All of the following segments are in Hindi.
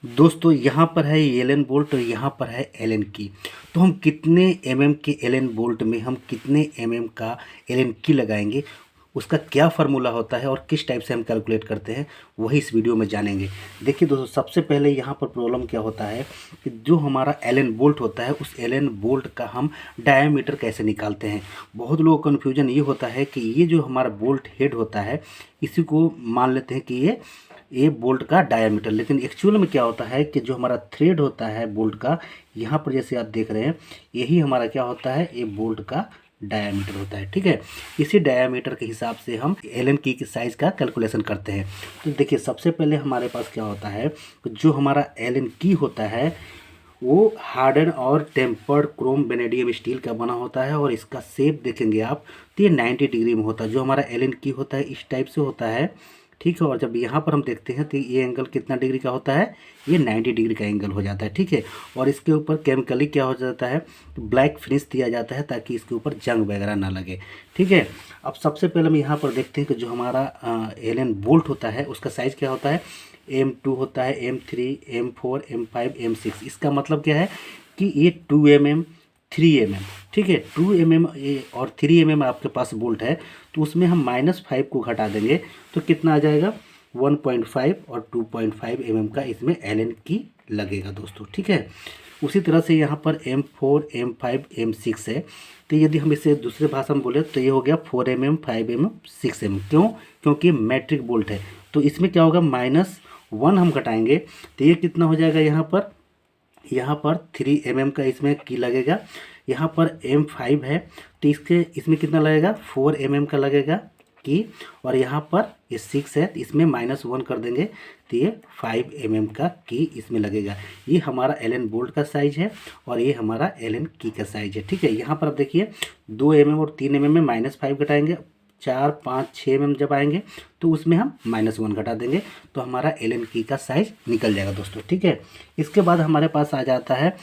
दोस्तों यहाँ पर है एलन बोल्ट और यहाँ पर है एलन की। तो हम कितने एमएम के एलन बोल्ट में हम कितने एमएम का एलन की लगाएंगे, उसका क्या फार्मूला होता है और किस टाइप से हम कैलकुलेट करते हैं, वही इस वीडियो में जानेंगे। देखिए दोस्तों, सबसे पहले यहाँ पर प्रॉब्लम क्या होता है कि जो हमारा एलन बोल्ट होता है उस एलन बोल्ट का हम डायामीटर कैसे निकालते हैं। बहुत लोगों को कन्फ्यूजन ये होता है कि ये जो हमारा बोल्ट हेड होता है इसी को मान लेते हैं कि ये बोल्ट का डायामीटर, लेकिन एक्चुअल में क्या होता है कि जो हमारा थ्रेड होता है बोल्ट का, यहाँ पर जैसे आप देख रहे हैं यही हमारा क्या होता है, ये बोल्ट का डायामीटर होता है। ठीक है, इसी डायामीटर के हिसाब से हम एलन की साइज़ का कैलकुलेशन करते हैं। तो देखिए सबसे पहले हमारे पास क्या होता है, जो हमारा एलन की होता है वो हार्डन और टेम्पर्ड क्रोम वेनेडियम स्टील का बना होता है और इसका शेप देखेंगे आप तो ये 90 डिग्री में होता है। जो हमारा एलन की होता है इस टाइप से होता है। ठीक है, और जब यहाँ पर हम देखते हैं तो ये एंगल कितना डिग्री का होता है, ये 90 डिग्री का एंगल हो जाता है। ठीक है, और इसके ऊपर केमिकली क्या हो जाता है, ब्लैक फिनिश दिया जाता है ताकि इसके ऊपर जंग वगैरह ना लगे। ठीक है, अब सबसे पहले हम यहाँ पर देखते हैं कि जो हमारा एलन बोल्ट होता है उसका साइज़ क्या होता है, M2 होता है, M3, M4, M5, M6। इसका मतलब क्या है कि ये 2mm 3mm। ठीक है, 2mm और 3mm आपके पास बोल्ट है तो उसमें हम -5 को घटा देंगे तो कितना आ जाएगा, 1.5 और 2.5 का इसमें एलन की लगेगा दोस्तों। ठीक है, उसी तरह से यहाँ पर M4, M5, M6 है। तो यदि हम इसे दूसरे भाषा में बोले तो ये हो गया 4mm, 5mm, 6mm। क्यों? क्योंकि मैट्रिक बोल्ट है तो इसमें क्या होगा, -1 हम घटाएंगे तो ये कितना हो जाएगा, यहाँ पर 3mm का इसमें की लगेगा। यहाँ पर M5 है तो इसमें कितना लगेगा, 4mm का लगेगा की, और यहाँ पर ये 6 है तो इसमें -1 कर देंगे तो ये 5mm का की इसमें लगेगा। ये हमारा एलन बोल्ट का साइज है और ये हमारा एलन की का साइज है। ठीक है, यहाँ पर आप देखिए 2mm और 3mm में -5 घटाएंगे, 4, 5, 6mm जब आएंगे तो उसमें हम -1 घटा देंगे तो हमारा एलन की का साइज निकल जाएगा दोस्तों। ठीक है, इसके बाद हमारे पास आ जाता है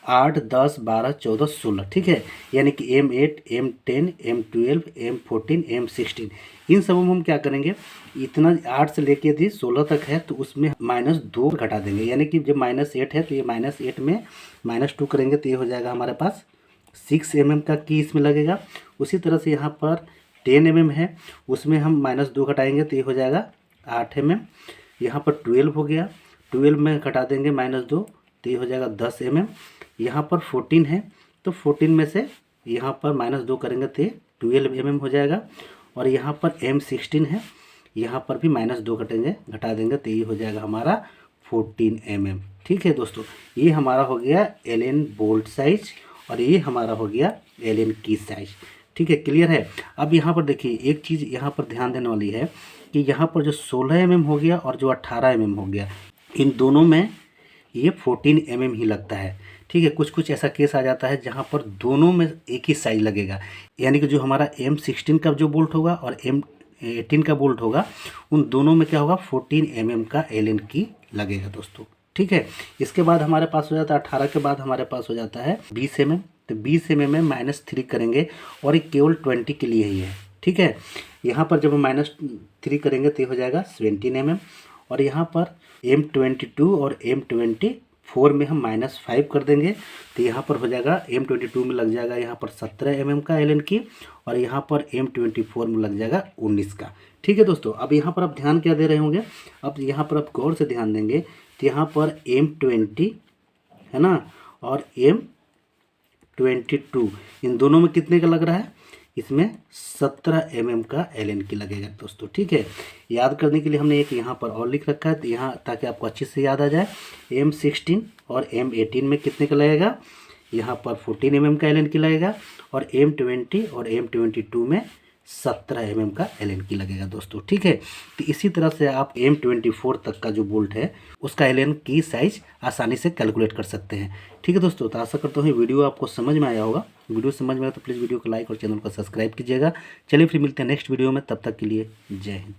8, 10, 12, 14, 16। ठीक है, यानी कि M8, M10, M12, M14, M16। इन सब में हम क्या करेंगे, इतना 8 से लेके यदि 16 तक है तो उसमें -2 घटा देंगे, यानी कि जब -8 है तो ये -8 में -2 करेंगे तो ये हो जाएगा हमारे पास 6mm का की इसमें लगेगा। उसी तरह से यहाँ पर 10mm है उसमें हम -2 घटाएंगे तो ये हो जाएगा 8mm। यहाँ पर 12 हो गया, 12 में घटा देंगे -2 तो ये हो जाएगा 10mm। यहाँ पर 14 है तो 14 में से यहाँ पर -2 करेंगे तो 12mm हो जाएगा। और यहाँ पर M16 है, यहाँ पर भी -2 घटा देंगे तो ये हो जाएगा हमारा 14mm। ठीक है दोस्तों, ये हमारा हो गया एलन बोल्ट साइज और ये हमारा हो गया एलन की साइज। ठीक है, क्लियर है। अब यहाँ पर देखिए एक चीज़ यहाँ पर ध्यान देने वाली है कि यहाँ पर जो 16mm हो गया और जो 18mm हो गया, इन दोनों में ये 14mm ही लगता है। ठीक है, कुछ ऐसा केस आ जाता है जहाँ पर दोनों में एक ही साइज लगेगा, यानी कि जो हमारा M16 का जो बोल्ट होगा और M18 का बोल्ट होगा उन दोनों में क्या होगा, 14mm का एलन की लगेगा दोस्तों। ठीक है, इसके बाद हमारे पास हो जाता है 18 के बाद हमारे पास हो जाता है 20mm। तो 20mm में -3 करेंगे और ये केवल 20 के लिए ही है। ठीक है, यहाँ पर जब हम -3 करेंगे तो ये हो जाएगा 17mm। और यहाँ पर M22 और M24 में हम -5 कर देंगे तो यहाँ पर हो जाएगा, M22 में लग जाएगा यहाँ पर 17mm का एलन की और यहाँ पर M24 में लग जाएगा 19 का। ठीक है दोस्तों, अब यहाँ पर आप ध्यान क्या दे रहे होंगे, अब यहाँ पर आप गौर से ध्यान देंगे तो यहाँ पर M20 है ना और M22, इन दोनों में कितने का लग रहा है, इसमें 17mm का एलन की लगेगा दोस्तों। ठीक है, याद करने के लिए हमने एक यहाँ पर और लिख रखा है तो यहाँ ताकि आपको अच्छे से याद आ जाए, M16 और M18 में कितने का लगेगा, यहाँ पर 14mm का एलन की लगेगा और M20 और M22 में 17mm का एलन की लगेगा दोस्तों। ठीक है, तो इसी तरह से आप M24 तक का जो बोल्ट है उसका एलन की साइज आसानी से कैलकुलेट कर सकते हैं। ठीक है दोस्तों, तो आशा करता हूँ वीडियो आपको समझ में आया होगा। वीडियो समझ में आया तो प्लीज़ वीडियो को लाइक और चैनल को सब्सक्राइब कीजिएगा। चलिए फिर मिलते हैं नेक्स्ट वीडियो में, तब तक के लिए जय हिंद।